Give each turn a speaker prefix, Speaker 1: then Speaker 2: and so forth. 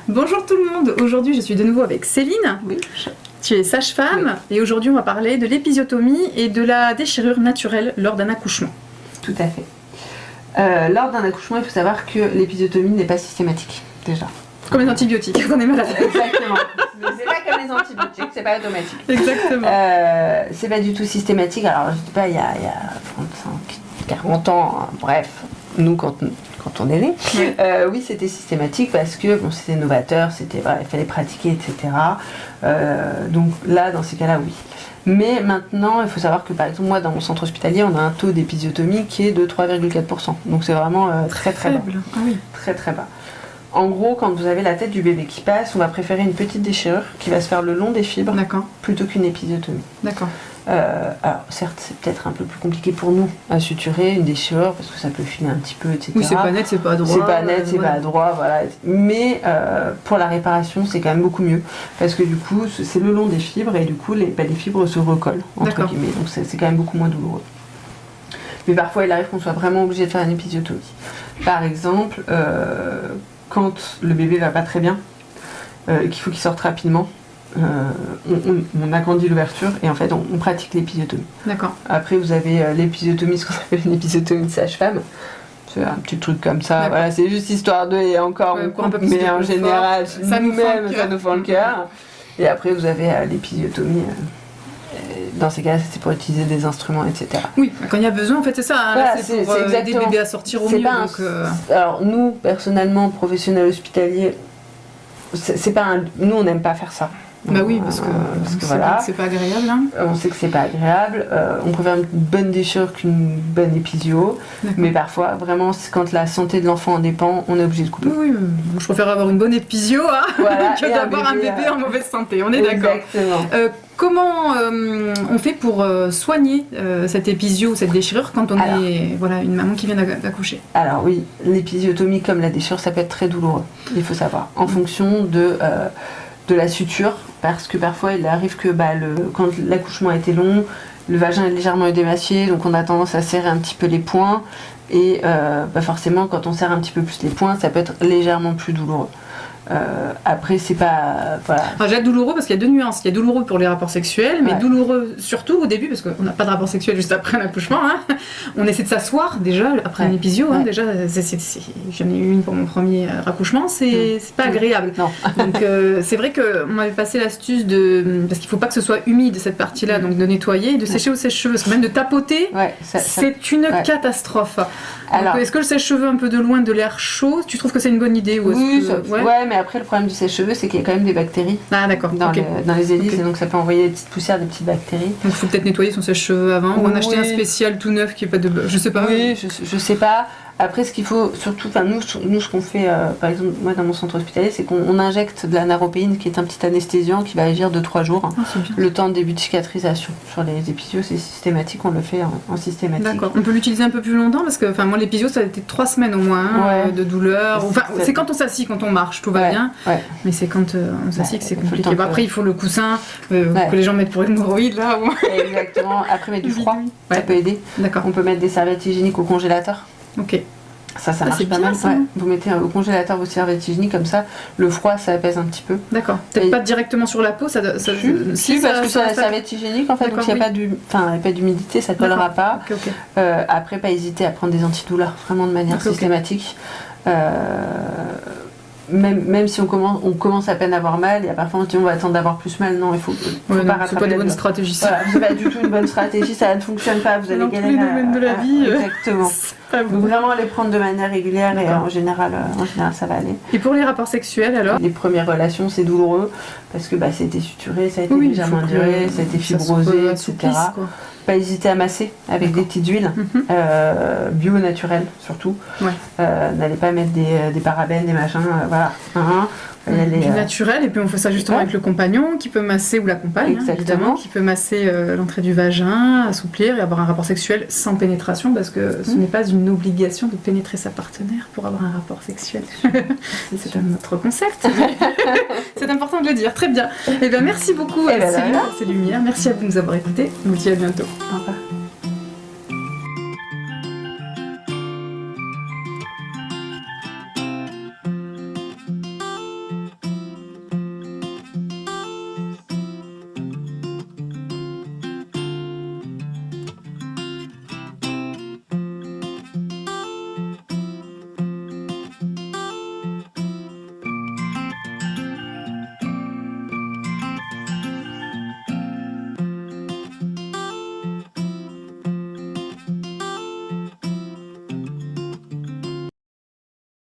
Speaker 1: Bonjour tout le monde, aujourd'hui je suis de nouveau avec Céline.
Speaker 2: Oui.
Speaker 1: Tu es sage-femme et aujourd'hui on va parler de l'épisiotomie et de la déchirure naturelle lors d'un accouchement.
Speaker 2: Tout à fait. Lors d'un accouchement, il faut savoir que l'épisiotomie n'est pas systématique, déjà.
Speaker 1: Comme les antibiotiques, quand on est malade.
Speaker 2: Exactement. C'est pas comme les antibiotiques, c'est pas automatique.
Speaker 1: Exactement.
Speaker 2: C'est pas du tout systématique. Alors, je dis pas, il y a 35, 40 ans, hein, bref, nous, quand on est né, oui, c'était systématique parce que bon, c'était novateur, voilà, il fallait pratiquer, etc. Donc là, dans ces cas-là, oui. Mais maintenant, il faut savoir que par exemple, moi, dans mon centre hospitalier, on a un taux d'épisiotomie qui est de 3,4%. Donc c'est vraiment très bas.
Speaker 1: Ah oui.
Speaker 2: Très très bas. En gros, quand vous avez la tête du bébé qui passe, on va préférer une petite déchirure qui va se faire le long des fibres plutôt qu'une épisiotomie.
Speaker 1: D'accord.
Speaker 2: Alors certes, c'est peut-être un peu plus compliqué pour nous à suturer une déchirure parce que ça peut filer un petit peu, etc.
Speaker 1: Oui, c'est pas net, c'est pas droit.
Speaker 2: C'est pas net, c'est pas droit, voilà. Mais pour la réparation, c'est quand même beaucoup mieux parce que du coup, c'est le long des fibres et du coup, les fibres se recollent entre guillemets. Donc c'est quand même beaucoup moins douloureux. Mais parfois, il arrive qu'on soit vraiment obligé de faire une épisiotomie. Par exemple, quand le bébé va pas très bien, qu'il faut qu'il sorte rapidement. On agrandit l'ouverture et en fait on pratique l'épisiotomie.
Speaker 1: D'accord.
Speaker 2: Après vous avez l'épisiotomie, ce qu'on appelle une épisiotomie de sage-femme. C'est un petit truc comme ça. Voilà, c'est juste histoire de et encore. Mais en général, nous-mêmes, ça nous fend le cœur. Et après vous avez l'épisiotomie. Dans ces cas-là, c'est pour utiliser des instruments, etc.
Speaker 1: Oui, quand il y a besoin, en fait, c'est ça. Hein,
Speaker 2: voilà,
Speaker 1: là, c'est pour aider le bébé à sortir au mieux.
Speaker 2: Alors nous, personnellement, professionnels hospitaliers, nous on n'aime pas faire ça.
Speaker 1: Bah oui, parce que voilà. C'est pas agréable. Hein.
Speaker 2: On sait que c'est pas agréable. On préfère une bonne déchirure qu'une bonne épisio. Mais parfois, vraiment, quand la santé de l'enfant en dépend, on est obligé de couper.
Speaker 1: Oui, je préfère avoir une bonne épisio que d'avoir un bébé en mauvaise santé. On est d'accord.
Speaker 2: Exactement.
Speaker 1: Comment on fait pour soigner cette épisio ou cette déchirure quand on est une maman qui vient d'accoucher? Alors
Speaker 2: oui, l'épisiotomie comme la déchirure, ça peut être très douloureux. Il faut savoir. En fonction de la suture, parce que parfois il arrive que quand l'accouchement a été long, le vagin est légèrement édémacié, donc on a tendance à serrer un petit peu les poings, et forcément quand on serre un petit peu plus les poings, ça peut être légèrement plus douloureux. Après c'est pas
Speaker 1: Alors, j'ai douloureux parce qu'il y a deux nuances. Il y a douloureux pour les rapports sexuels, mais douloureux surtout au début parce qu'on n'a pas de rapport sexuel juste après l'accouchement. Hein. On essaie de s'asseoir déjà après un épisio. Hein, déjà, j'en ai eu une pour mon premier accouchement. C'est pas agréable.
Speaker 2: Non.
Speaker 1: Donc c'est vrai qu'on m'avait passé l'astuce parce qu'il faut pas que ce soit humide cette partie-là, donc de nettoyer et de sécher au sèche-cheveux. Parce que même de tapoter, c'est une catastrophe. Alors, est-ce que le sèche-cheveux un peu de loin, de l'air chaud, tu trouves que c'est une bonne idée ou
Speaker 2: mais après le problème du sèche-cheveux, c'est qu'il y a quand même des bactéries dans les hélices, et donc ça peut envoyer des petites poussières, des petites bactéries. Donc
Speaker 1: il faut peut-être nettoyer son sèche-cheveux avant, ou en acheter un spécial tout neuf qui est pas de... Je sais pas.
Speaker 2: Oui, je sais pas. Après, ce qu'il faut surtout, nous ce qu'on fait, par exemple, moi dans mon centre hospitalier, c'est qu'on injecte de la naropéine, qui est un petit anesthésiant qui va agir 2-3 jours, le temps de début de cicatrisation. Sur les épisios, c'est systématique, on le fait en systématique.
Speaker 1: D'accord. On peut l'utiliser un peu plus longtemps parce que, moi, l'épisio, ça a été 3 semaines au moins de douleur. C'est quand on s'assit, quand on marche, tout va bien. Mais c'est quand on s'assit que c'est compliqué. Après, il faut le coussin que les gens mettent pour l'hémorroïde là.
Speaker 2: Exactement. Après, mettre du froid, ça peut aider.
Speaker 1: D'accord.
Speaker 2: On peut mettre des serviettes hygiéniques au congélateur.
Speaker 1: Ok.
Speaker 2: Ça marche pas mal. Vous mettez au congélateur vos serviettes hygiéniques, comme ça, le froid, ça apaise un petit peu.
Speaker 1: D'accord. Peut-être pas directement sur la peau, ça
Speaker 2: parce que sur la serviette hygiénique, en fait, donc il n'y a pas d'humidité, ça ne collera pas. Après, pas hésiter à prendre des antidouleurs, vraiment de manière systématique. Même si on commence à peine à avoir mal, il y a parfois on se dit on va attendre d'avoir plus mal. Non, il faut pas rattraper.
Speaker 1: C'est pas une bonne stratégie ça.
Speaker 2: C'est pas du tout une bonne stratégie, ça ne fonctionne pas, vous allez galérer.
Speaker 1: Dans tous les domaines de la vie.
Speaker 2: Exactement. Donc vraiment les prendre de manière régulière et en général ça va aller.
Speaker 1: Et pour les rapports sexuels alors?
Speaker 2: Les premières relations c'est douloureux parce que ça a été suturé, ça a été légèrement enduré, ça a été fibrosé, etc. Pas hésiter à masser avec des petites huiles bio naturelles surtout. N'allez pas mettre des parabènes, des machins,
Speaker 1: du naturel, et puis on fait ça justement avec le compagnon qui peut masser, ou la compagne évidemment, qui peut masser l'entrée du vagin, assouplir et avoir un rapport sexuel sans pénétration, parce que ce n'est pas une obligation de pénétrer sa partenaire pour avoir un rapport sexuel. C'est un autre concept. C'est important de le dire. Très bien. Et bien merci beaucoup Céline pour ces lumières. Merci à vous de nous avoir écoutés. On vous dit à bientôt.
Speaker 2: Au revoir.